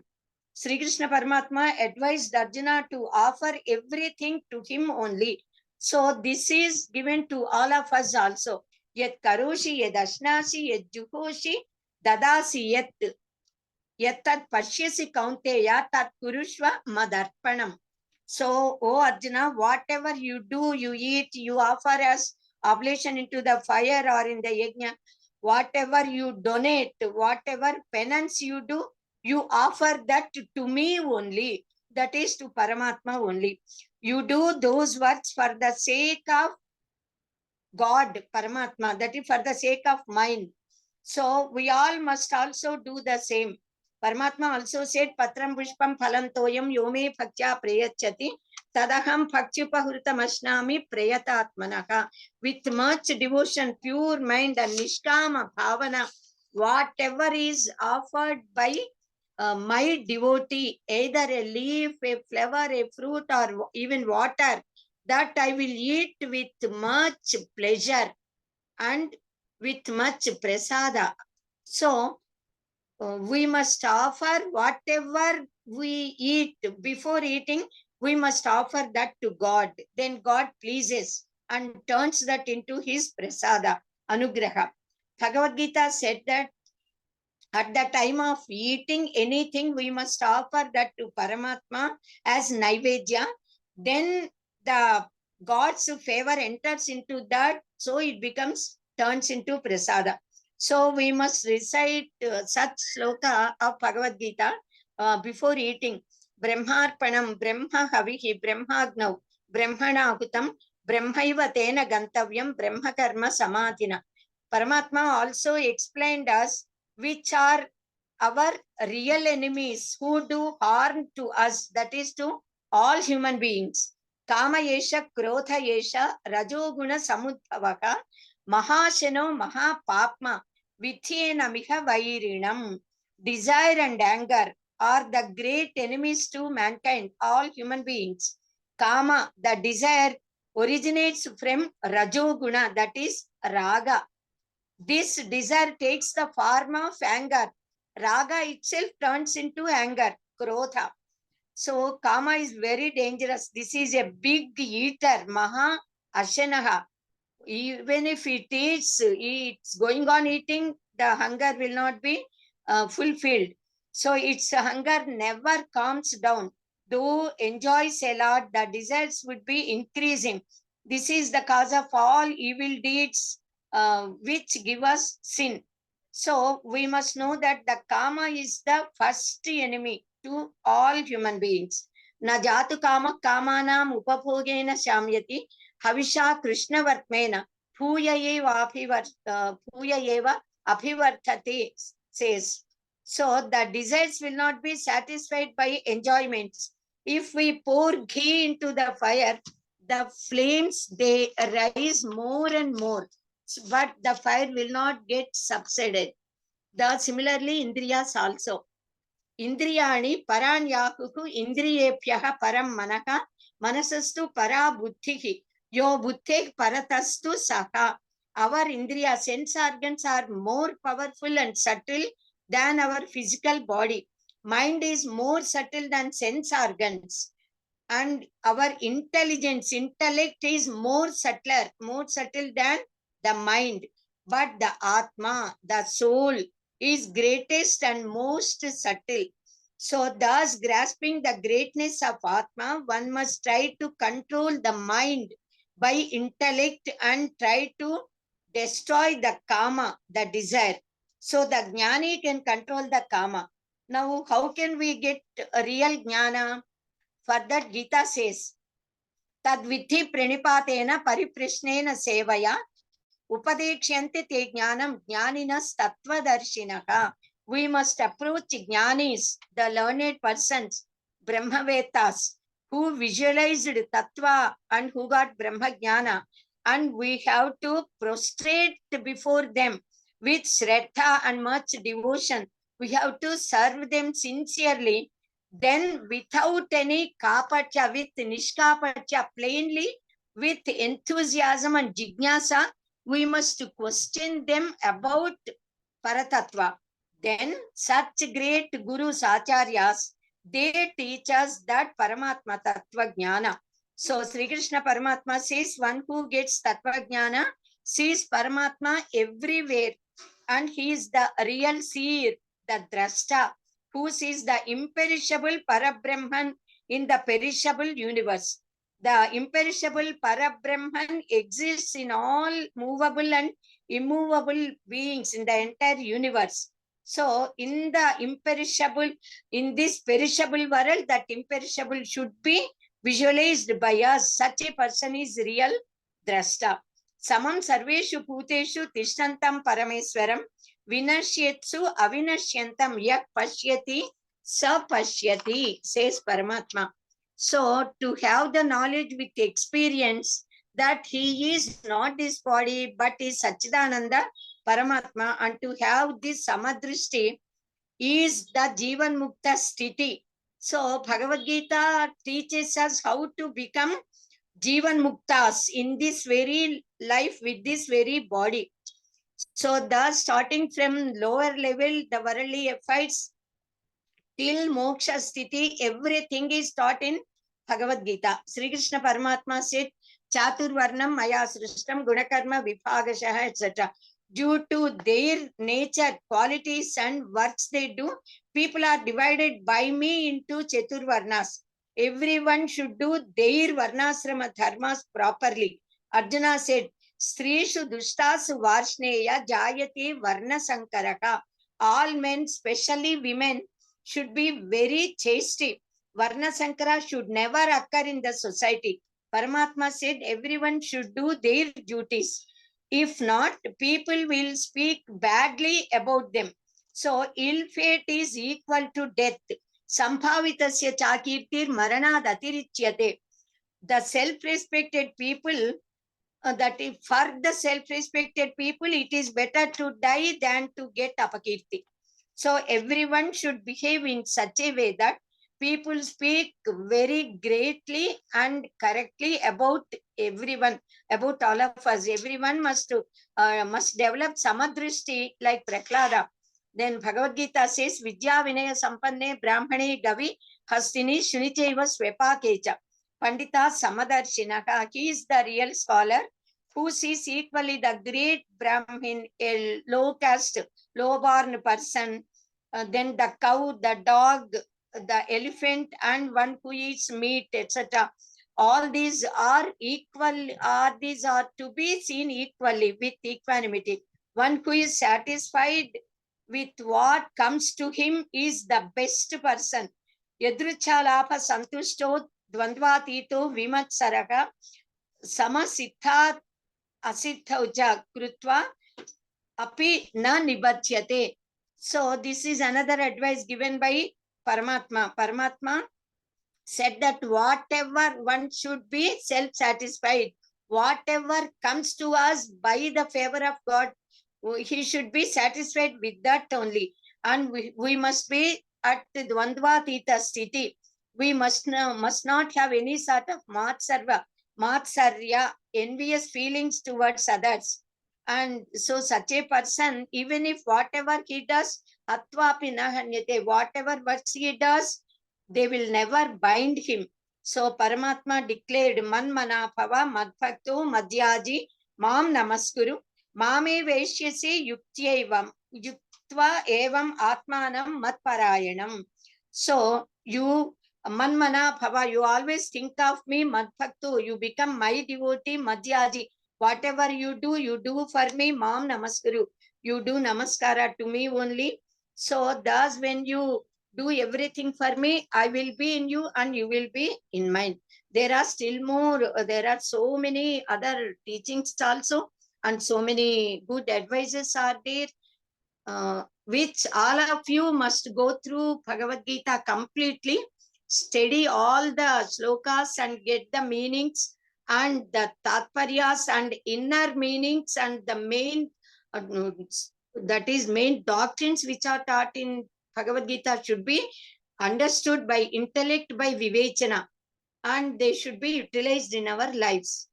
Sri Krishna Paramatma advised Arjuna to offer everything to him only. So this is given to all of us also. Yet karoshi, yet ashnashi, yet juhoshi, dadasi yat tat pashyasi kaunteya tat kurushva madarpanam. So, oh Arjuna, whatever you do, you eat, you offer as oblation into the fire or in the yajna, whatever you donate, whatever penance you do, you offer that to me only. That is to Paramatma only. You do those works for the sake of God, Paramatma, that is for the sake of mine. So we all must also do the same. Paramatma also said, Patram Pushpam Phalam Toyam Yome Bhaktya Prayachati Tadaham Bhaktyupahuritam Ashnami Prayatatmanaha. With much devotion, pure mind and Nishkama Bhavana, whatever is offered by my devotee, either a leaf, a flower, a fruit, or even water, that I will eat with much pleasure and with much prasada. So, we must offer whatever we eat. Before eating, we must offer that to God. Then God pleases and turns that into his prasada, anugraha. Bhagawadgita said that at the time of eating anything, we must offer that to Paramatma as Naivedya. Then the God's favor enters into that, so it turns into prasada. So we must recite such sloka of Bhagavad Gita before eating. Brahmarpanam, Brahma Havihi, Brahmagnav, Brahmana Hutam, Brahmaiva Tena Gantavyam, Brahma Karma Samadhina. Paramatma also explained us which are our real enemies who do harm to us, that is to all human beings. Kama yesha, krodha yesha, rajoguna samudbhavaka, mahashano mahapapma, vithyena miha vairinam. Desire and anger are the great enemies to mankind, all human beings. Kama, the desire, originates from rajoguna, that is raga. This desire takes the form of anger. Raga itself turns into anger, krodha. So kama is very dangerous. This is a big eater, maha ashanaha. Even if it eats, it's going on eating, the hunger will not be fulfilled. So its hunger never calms down. Though enjoys a lot, the desires would be increasing. This is the cause of all evil deeds which give us sin. So we must know that the kama is the first enemy to all human beings. Na jatu kama kamanam upabhogena shamyati havisha krishna vartmena puya eva abhivartate says. So the desires will not be satisfied by enjoyments. If we pour ghee into the fire, the flames, they rise more and more, but the fire will not get subsided. Similarly, indriyas also. Indriyani paranyakuhu indriyepyaha param manaka manasastu para buddhihi yo buddhih paratastu saha. Our indriya sense organs are more powerful and subtle than our physical body. Mind is more subtle than sense organs. And our intellect is more subtle than the mind. But the Atma, the soul, is greatest and most subtle. So thus, grasping the greatness of Atma, one must try to control the mind by intellect and try to destroy the kama, the desire. So the jnani can control the kama. Now, how can we get a real jnana? For that, Gita says, Tad vidhi pranipatena pariprashnena sevaya upadekshyanti te jnanam jnaninas tattvadarshinaha. We must approach jnanis, the learned persons, brahmavetas, who visualized tattva and who got brahma jnana, and we have to prostrate before them with shraddha and much devotion. We have to serve them sincerely. Then without any kapatya, with nishkapatya, plainly, with enthusiasm and jignasa, we must question them about Paratattva. Then such great gurus, acharyas, they teach us that Paramatma Tattva Jnana. So Sri Krishna Paramatma says, one who gets Tattva Jnana sees Paramatma everywhere and he is the real seer, the drashta, who sees the imperishable Parabrahman in the perishable universe. The imperishable Parabrahman exists in all movable and immovable beings in the entire universe. So in the imperishable, in this perishable world, that imperishable should be visualized by us. Such a person is real drashta. Samam sarveshu bhuteshu tishtantam parameswaram vinashyetsu avinashyantam yak pashyati sa pashyati, says Paramatma. So to have the knowledge with experience that he is not this body but is Satchidananda Paramatma, and to have this samadrishti is the Jivan Mukta Sthiti. So Bhagavad Gita teaches us how to become Jivan Muktas in this very life with this very body. So thus starting from lower level, the worldly affairs till moksha sthiti, everything is taught in Bhagavad Gita. Sri Krishna Paramatma said, Chatur Varnam Maya Srishtam Gunakarma Vibhagashaha, etc. Due to their nature, qualities and works they do, people are divided by me into Chatur Varnas. Everyone should do their Varnasrama dharmas properly. Arjuna said, Strishu Dushtasu Varshneya Jayati Varna Sankaraka. All men, especially women, should be very chaste. Varna Sankara should never occur in the society. Paramatma said everyone should do their duties. If not, people will speak badly about them. So ill fate is equal to death. Sambhavitasya chakirtir maranad atirichyate. The self-respected people, that if for the self-respected people, it is better to die than to get apakirti. So everyone should behave in such a way that people speak very greatly and correctly about everyone, about all of us. Everyone must develop samadrishti like Prahlada. Then Bhagavad Gita says, Vidya Vinaya Sampanne Brahmane Gavi Hastini Shunichaiva Svepakecha. Pandita Samadarshinaha. He is the real scholar who sees equally the great Brahmin, a low caste, low-born person, then the cow, the dog, the elephant, and one who eats meat, etc. All these are equal, these are to be seen equally with equanimity. One who is satisfied with what comes to him is the best person. Yadruchalapa santushto dvandvatito vimatsaraka samasithat asithauja krutva api na nibachyate. So this is another advice given by Paramatma. Paramatma said that whatever one should be self-satisfied, whatever comes to us by the favor of God, he should be satisfied with that only. And we must be at the Dvandvatita Sthiti. We must not have any sort of matsarya, envious feelings towards others. And so such a person, even if whatever he does, atvapi nahanyate, whatever works he does, they will never bind him. So Paramatma declared, Man manapava madbhakto madhyaji mam namaskuru mame veshyase yuktyevam yuktva evam atmanam matparayanam. So you manmana bhava, you always think of me, madbhakto, you become my devotee, madhyaji. Whatever you do for me, mam namaskuru. You do namaskara to me only. So thus when you do everything for me, I will be in you and you will be in mine. There are still more, there are so many other teachings also, and so many good advices are there, which all of you must go through Bhagavad Gita completely, study all the slokas and get the meanings and the tatparyas and inner meanings and the main, that is main doctrines which are taught in Bhagavad Gita should be understood by intellect, by vivechana, and they should be utilized in our lives.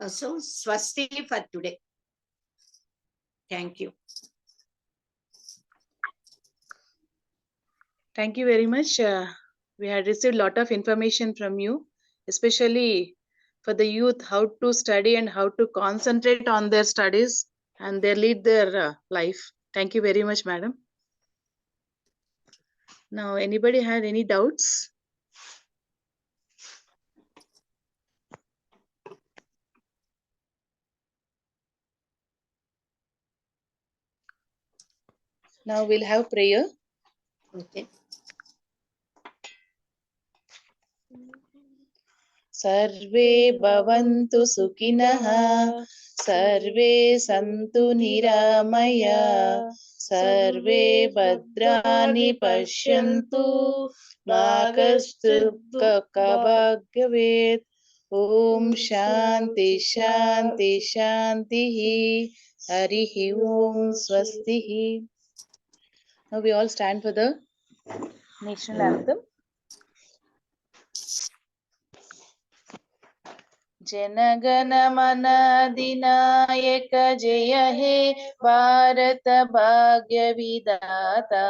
So, swasti for today. Thank you. Thank you very much. We had received a lot of information from you, especially for the youth, how to study and how to concentrate on their studies and they lead their life. Thank you very much, madam. Now, anybody had any doubts? Now we'll have prayer. Okay. सर्वे भवन्तु सुखिनः सर्वे सन्तु निरामया सर्वे भद्राणि पश्यन्तु मा कश्चित् भवेत् ॐ शान्ति शान्ति शान्तिः हरिः ॐ स्वस्तिः. Now we all stand for the national anthem. जनगण मन अधिनायक जय हे भारत भाग्य विधाता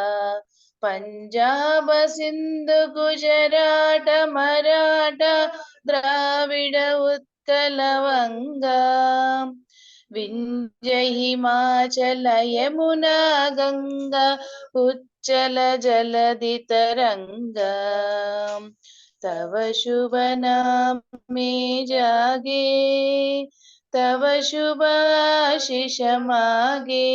पंजाब सिंधु गुजरात मराठा द्राविड उत्कल वंगा विंध्य हिमाचल यमुना गंगा उच्चल जलधि तरंगा तव शुभ नाम में जागे तव शुभ आशीष मागे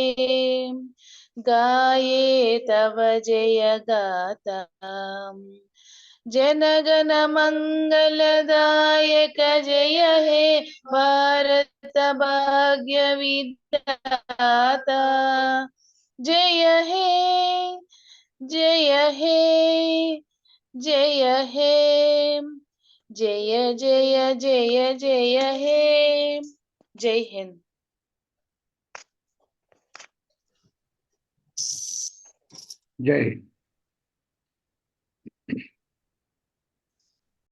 गाये तव जय गाथा जनगण मंगलदायक जय हे भारत भाग्य विधाता जय हे जय हे जय हे जय जय जय जय हे. जय हिंद. जय.